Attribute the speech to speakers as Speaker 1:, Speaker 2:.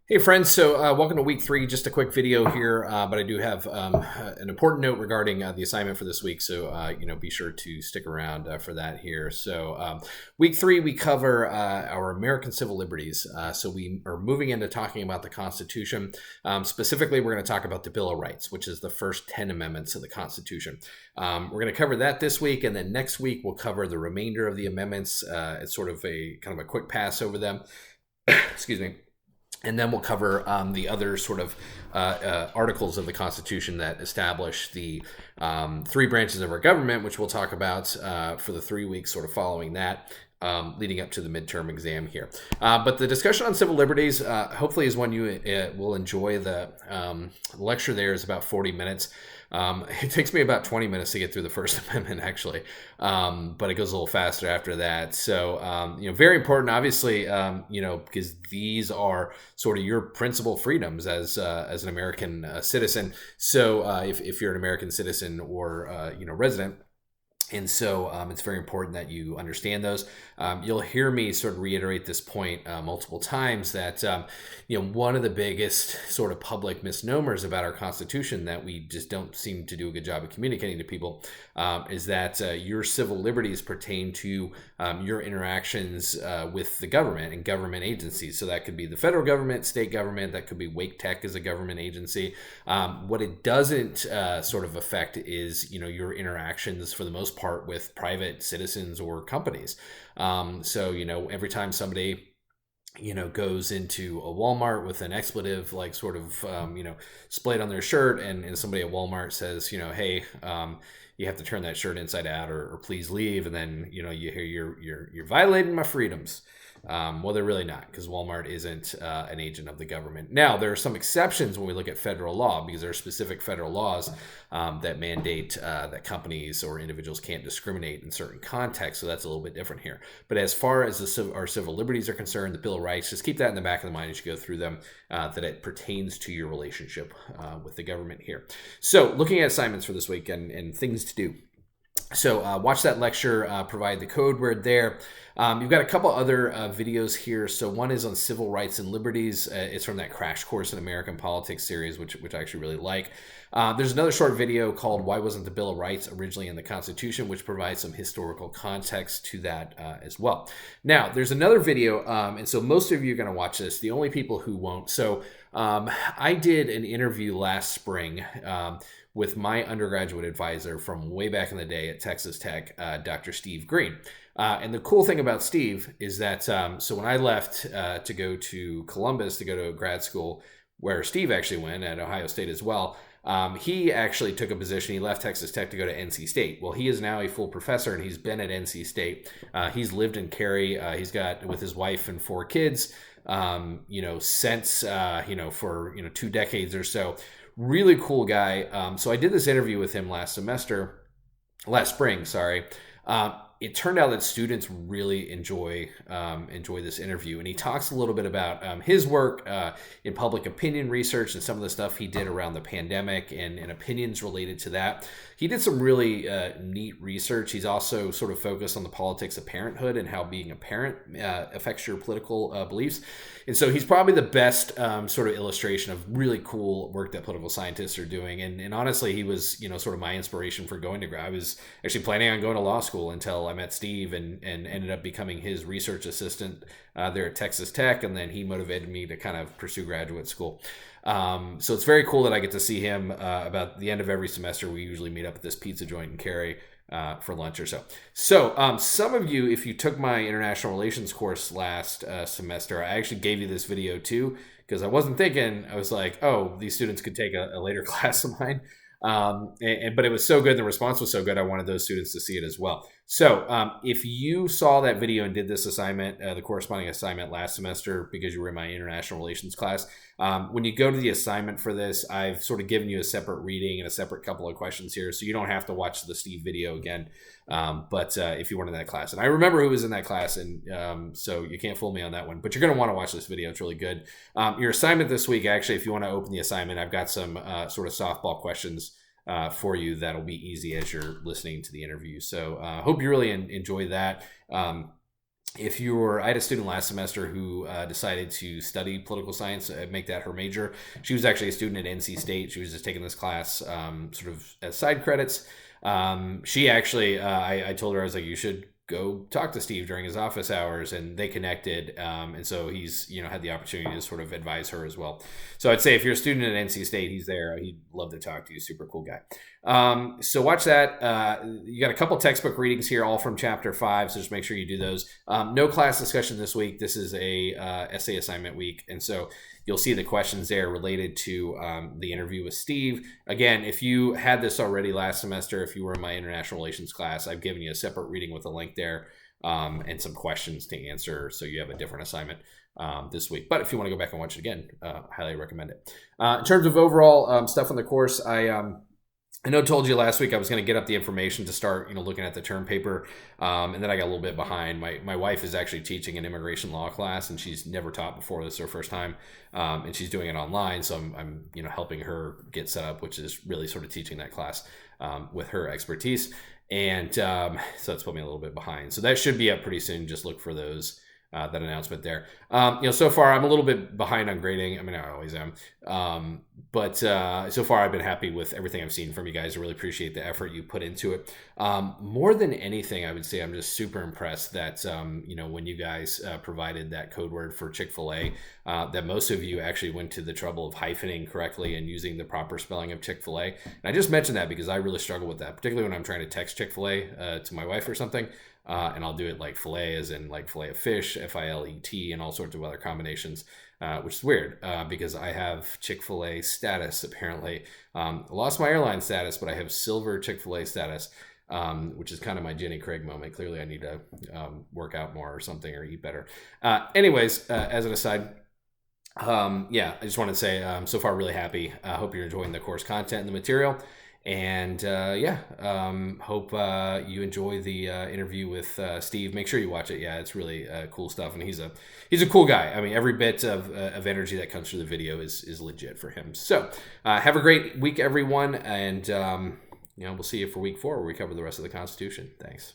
Speaker 1: Hey friends, so welcome to week 3. Just a quick video here, but I do have an important note regarding the assignment for this week. So be sure to stick around for that here. So week 3, we cover our American civil liberties. So we are moving into talking about the Constitution. Specifically, we're going to talk about the Bill of Rights, which is the first 10 amendments of the Constitution. We're going to cover that this week, and then next week we'll cover the remainder of the amendments. It's sort of a kind of a quick pass over them. Excuse me. And then we'll cover the other sort of articles of the Constitution that establish the 3 branches of our government, which we'll talk about for the 3 weeks sort of following that, leading up to the midterm exam here. But the discussion on civil liberties hopefully is one you will enjoy. The lecture there is about 40 minutes. It takes me about 20 minutes to get through the First Amendment, actually, but it goes a little faster after that. So, very important, obviously, because these are sort of your principal freedoms as an American citizen. So, if you're an American citizen or resident. And so it's very important that you understand those. You'll hear me sort of reiterate this point multiple times that, one of the biggest sort of public misnomers about our Constitution that we just don't seem to do a good job of communicating to people is that your civil liberties pertain to your interactions with the government and government agencies. So that could be the federal government, state government, that could be Wake Tech as a government agency. What it doesn't sort of affect is, your interactions for the most part with private citizens or companies. So every time somebody goes into a Walmart with an expletive, like sort of, splayed on their shirt, and somebody at Walmart says, hey, you have to turn that shirt inside out, or please leave. And then, you hear you're violating my freedoms. Well, they're really not, because Walmart isn't an agent of the government. Now, there are some exceptions when we look at federal law, because there are specific federal laws that mandate that companies or individuals can't discriminate in certain contexts. So that's a little bit different here. But as far as our civil liberties are concerned, the Bill of Rights, just keep that in the back of the mind as you go through them, that it pertains to your relationship with the government here. So looking at assignments for this week and things to do. So watch that lecture, provide the code word there. You've got a couple other videos here. So one is on civil rights and liberties. It's from that Crash Course in American Politics series, which I actually really like. There's another short video called Why Wasn't the Bill of Rights Originally in the Constitution, which provides some historical context to that as well. Now, there's another video, and so most of you are going to watch this. The only people who won't. So I did an interview last spring with my undergraduate advisor from way back in the day at Texas Tech, Dr. Steve Green. And the cool thing about Steve is that, so when I left to go to Columbus to go to grad school, where Steve actually went at Ohio State as well, he actually took a position. He left Texas Tech to go to NC State. Well, he is now a full professor, and he's been at NC State. He's lived in Cary. He's got, with his wife and 4 kids, since, for, 2 decades or so. Really cool guy. So I did this interview with him last spring. It turned out that students really enjoy this interview, and he talks a little bit about his work in public opinion research and some of the stuff he did around the pandemic and opinions related to that. He did some really neat research. He's also sort of focused on the politics of parenthood and how being a parent affects your political beliefs. And so he's probably the best sort of illustration of really cool work that political scientists are doing. And honestly, he was, sort of my inspiration for going to grad. I was actually planning on going to law school until I met Steve and ended up becoming his research assistant there at Texas Tech. And then he motivated me to kind of pursue graduate school. So it's very cool that I get to see him about the end of every semester. We usually meet up at this pizza joint in Cary for lunch or so. So some of you, if you took my international relations course last semester, I actually gave you this video too, because I wasn't thinking, I was like, oh, these students could take a later class of mine. But it was so good, the response was so good, I wanted those students to see it as well. So if you saw that video and did this assignment, the corresponding assignment last semester, because you were in my international relations class, when you go to the assignment for this, I've sort of given you a separate reading and a separate couple of questions here, so you don't have to watch the Steve video again. But if you weren't in that class, and I remember who was in that class, and so you can't fool me on that one, but you're going to want to watch this video. It's really good. Your assignment this week, actually, if you want to open the assignment, I've got some sort of softball questions for you that'll be easy as you're listening to the interview. So hope you really enjoy that. if you were, I had a student last semester who decided to study political science, make that her major. She was actually a student at NC State. She was just taking this class sort of as side credits. She actually, I told her, I was like, you should go talk to Steve during his office hours, and they connected. And so he's, had the opportunity to sort of advise her as well. So I'd say if you're a student at NC State, he's there. He'd love to talk to you. Super cool guy. So watch that. You got a couple textbook readings here, all from chapter 5. So just make sure you do those. No class discussion this week. This is a essay assignment week. And so you'll see the questions there related to the interview with Steve. Again, if you had this already last semester, if you were in my international relations class, I've given you a separate reading with a link there and some questions to answer. So you have a different assignment this week. But if you want to go back and watch it again, highly recommend it. In terms of overall stuff on the course, I know I told you last week I was going to get up the information to start, looking at the term paper, and then I got a little bit behind. My wife is actually teaching an immigration law class, and she's never taught before. This is her first time, and she's doing it online. So I'm helping her get set up, which is really sort of teaching that class with her expertise, and so that's put me a little bit behind. So that should be up pretty soon. Just look for that announcement there. So far I'm a little bit behind on grading. I mean, I always am. But so far I've been happy with everything I've seen from you guys. I really appreciate the effort you put into it. More than anything, I would say I'm just super impressed that, when you guys provided that code word for Chick-fil-A, that most of you actually went to the trouble of hyphening correctly and using the proper spelling of Chick-fil-A. And I just mentioned that because I really struggle with that, particularly when I'm trying to text Chick-fil-A to my wife or something. And I'll do it like filet, as in like filet of fish, F-I-L-E-T, and all sorts of other combinations, which is weird because I have Chick-fil-A status, apparently. Lost my airline status, but I have silver Chick-fil-A status, which is kind of my Jenny Craig moment. Clearly, I need to work out more or something or eat better. Anyways, as an aside, I just wanted to say so far really happy. Hope you're enjoying the course content and the material. And hope you enjoy the interview with Steve. Make sure you watch it. Yeah, it's really cool stuff, and he's a cool guy. I mean, every bit of energy that comes through the video is legit for him. So have a great week, everyone, and we'll see you for week 4 where we cover the rest of the Constitution. Thanks.